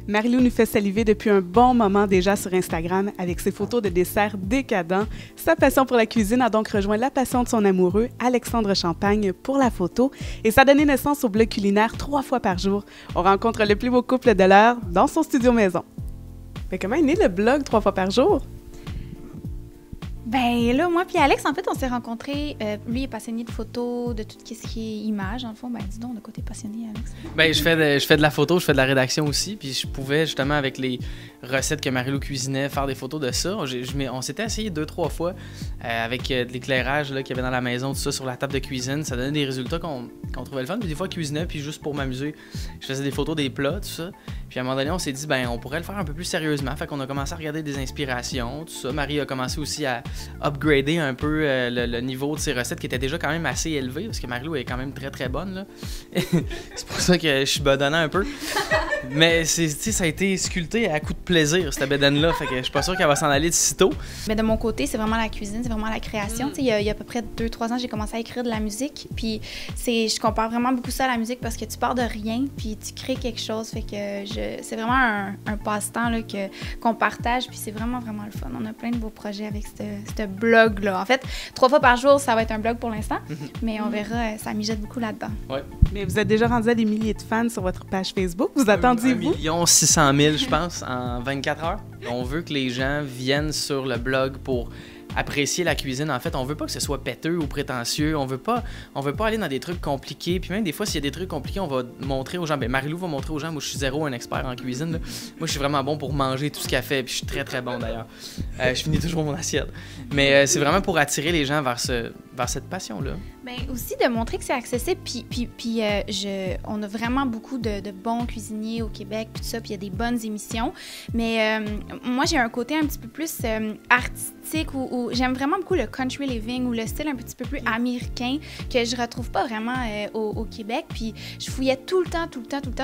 Marie-Lou nous fait saliver depuis un bon moment déjà sur Instagram avec ses photos de desserts décadents. Sa passion pour la cuisine a donc rejoint la passion de son amoureux, Alexandre Champagne, pour la photo et ça a donné naissance au blog culinaire 3 fois par jour. On rencontre le plus beau couple de l'heure dans son studio maison. Mais comment est né le blog 3 fois par jour? Ben là, moi puis Alex, en fait, on s'est rencontrés. Lui est passionné de photos, de tout ce qui est image, en fond. Ben dis donc, de quoi t'es passionné, Alex? Ben je fais de la photo, je fais de la rédaction aussi, puis je pouvais justement avec les recettes que Marie-Lou cuisinait faire des photos de ça. On s'était essayé 2-3 fois avec de l'éclairage qu'il y avait dans la maison, tout ça sur la table de cuisine. Ça donnait des résultats qu'on trouvait le fun. Puis des fois, je cuisinais, puis juste pour m'amuser, je faisais des photos des plats, tout ça. Puis à un moment donné, on s'est dit, ben on pourrait le faire un peu plus sérieusement. Fait qu'on a commencé à regarder des inspirations, tout ça. Marie a commencé aussi à upgrader un peu le niveau de ses recettes qui était déjà quand même assez élevé parce que Marie-Lou est quand même très très bonne là. C'est pour ça que je suis bedonnant un peu. Mais ça a été sculpté à coup de plaisir cette bédaine-là, fait que je suis pas sûr qu'elle va s'en aller de sitôt. Mais de mon côté, c'est vraiment la cuisine, c'est vraiment la création. Il y a à peu près 2-3 ans, j'ai commencé à écrire de la musique, puis je compare vraiment beaucoup ça à la musique parce que tu pars de rien, puis tu crées quelque chose, fait que c'est vraiment un passe-temps là, qu'on partage, puis c'est vraiment vraiment le fun. On a plein de beaux projets avec ce blog-là. En fait, 3 fois par jour, ça va être un blog pour l'instant, mais on verra, ça mijote beaucoup là-dedans. Ouais. Mais vous êtes déjà rendu à des milliers de fans sur votre page Facebook. Vous attendiez-vous? 1 600 000, je pense, en 24 heures. On veut que les gens viennent sur le blog pour apprécier la cuisine. En fait, on veut pas que ce soit péteux ou prétentieux. On veut pas aller dans des trucs compliqués. Puis même des fois, s'il y a des trucs compliqués, on va montrer aux gens. Ben Marie-Lou va montrer aux gens. Moi, je suis zéro un expert en cuisine, là. Moi, je suis vraiment bon pour manger tout ce qu'elle fait. Puis je suis très, très bon, d'ailleurs. Je finis toujours mon assiette. Mais c'est vraiment pour attirer les gens vers cette passion-là. Bien, aussi de montrer que c'est accessible. Puis on a vraiment beaucoup de bons cuisiniers au Québec, puis tout ça. Puis il y a des bonnes émissions. Mais moi, j'ai un côté un petit peu plus artistique où j'aime vraiment beaucoup le country living ou le style un petit peu plus américain que je retrouve pas vraiment au Québec. Puis je fouillais tout le temps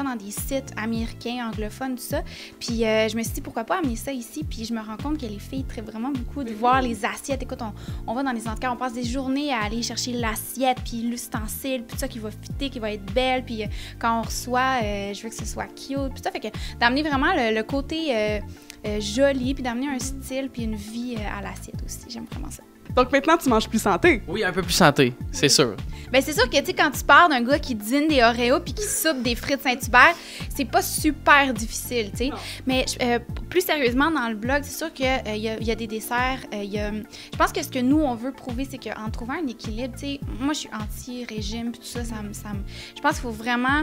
dans des sites américains, anglophones, tout ça. Puis je me suis dit, pourquoi pas amener ça ici? Puis je me rends compte que les filles traitent vraiment beaucoup de voir les assiettes. Écoute, on va dans les endroits, on passe des journées à aller chercher l'assiette, puis l'ustensile, puis tout ça qui va fitter, qui va être belle. Puis quand on reçoit, je veux que ce soit cute, puis ça. Fait que d'amener vraiment le côté joli, puis d'amener un style, puis une vie à l'assiette aussi. J'aime vraiment ça. Donc maintenant, tu manges plus santé? Oui, un peu plus santé, c'est sûr. Bien, c'est sûr que, tu sais, quand tu pars d'un gars qui dîne des Oreos puis qui soupe des frites Saint-Hubert, c'est pas super difficile, tu sais. Mais plus sérieusement, dans le blog, c'est sûr qu'il y a des desserts. Je pense que ce que nous, on veut prouver, c'est qu'en trouvant un équilibre, tu sais, moi, je suis anti-régime puis tout ça, je pense qu'il faut vraiment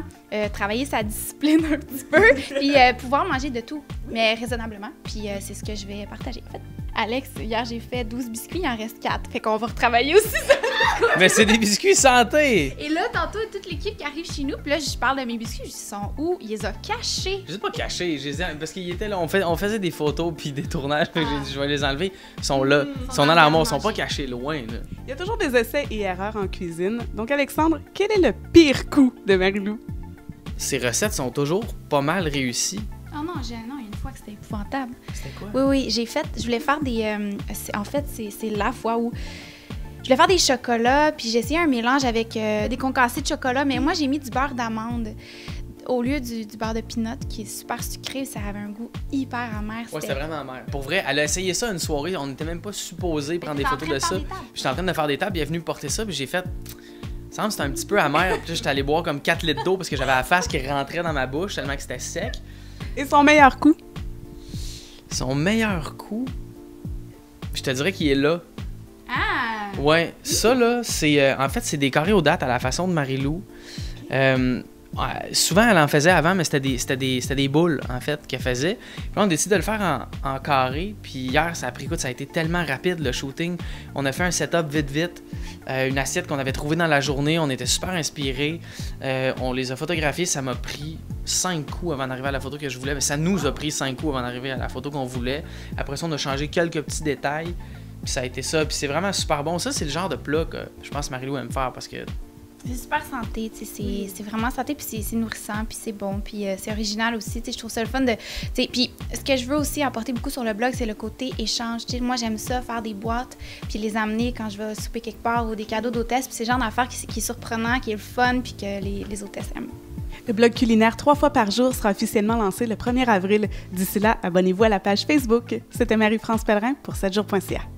travailler sa discipline un petit peu puis pouvoir manger de tout, mais raisonnablement. Puis c'est ce que je vais partager, en fait. Alex, hier, j'ai fait 12 biscuits, il en reste 4. Fait qu'on va retravailler aussi ça. Mais c'est des biscuits santé! Et là, tantôt, toute l'équipe qui arrive chez nous, puis là, je parle de mes biscuits, ils sont où? Il les a cachés. Je les ai pas cachés, parce qu'ils étaient là, on faisait des photos puis des tournages, j'ai dit je vais les enlever. Ils sont là, ils sont dans l'armoire, ils sont pas cachés loin, là. Il y a toujours des essais et erreurs en cuisine. Donc, Alexandre, quel est le pire coup de Marie-Lou? Ces recettes sont toujours pas mal réussies. Oh non, il y a une fois que c'était épouvantable. C'était quoi? Oui, je voulais faire des... en fait, c'est la fois où je voulais faire des chocolats, puis j'ai essayé un mélange avec des concassés de chocolat, mais moi, j'ai mis du beurre d'amande au lieu du beurre de peanut, qui est super sucré. Ça avait un goût hyper amer. Ouais, c'était vraiment amer. Pour vrai, elle a essayé ça une soirée, on n'était même pas supposé prendre des photos de ça. J'étais en train de faire des tables, puis elle est venue me porter ça, puis j'ai fait... Ça me semble que c'était un petit peu amer, puis j'étais allé boire comme 4 litres d'eau parce que j'avais la face qui rentrait dans ma bouche tellement que c'était sec. Et son meilleur coup? Son meilleur coup? Je te dirais qu'il est là. Ah! Ouais, ça là, c'est en fait, c'est des carrés aux dattes à la façon de Marie-Lou. Souvent, elle en faisait avant, mais c'était des boules, en fait, qu'elle faisait. Puis là, on décide de le faire en carré. Puis hier, ça a été tellement rapide, le shooting. On a fait un setup vite. Une assiette qu'on avait trouvée dans la journée. On était super inspirés. On les a photographiés. Ça m'a pris 5 coups avant d'arriver à la photo que je voulais. Mais ça nous a pris 5 coups avant d'arriver à la photo qu'on voulait. Après ça, on a changé quelques petits détails. Puis ça a été ça. Puis c'est vraiment super bon. Ça, c'est le genre de plat que je pense que Marie-Lou aime faire parce que... C'est super santé, tu sais, c'est vraiment santé, puis c'est nourrissant, puis c'est bon, puis c'est original aussi, tu sais, je trouve ça le fun de... Tu sais, puis ce que je veux aussi apporter beaucoup sur le blog, c'est le côté échange, tu sais, moi j'aime ça, faire des boîtes, puis les amener quand je vais souper quelque part, ou des cadeaux d'hôtesse, puis c'est le genre d'affaires qui est surprenant, qui est le fun, puis que les hôtesses aiment. Le blog culinaire 3 fois par jour sera officiellement lancé le 1er avril. D'ici là, abonnez-vous à la page Facebook. C'était Marie-France Pellerin pour 7jours.ca.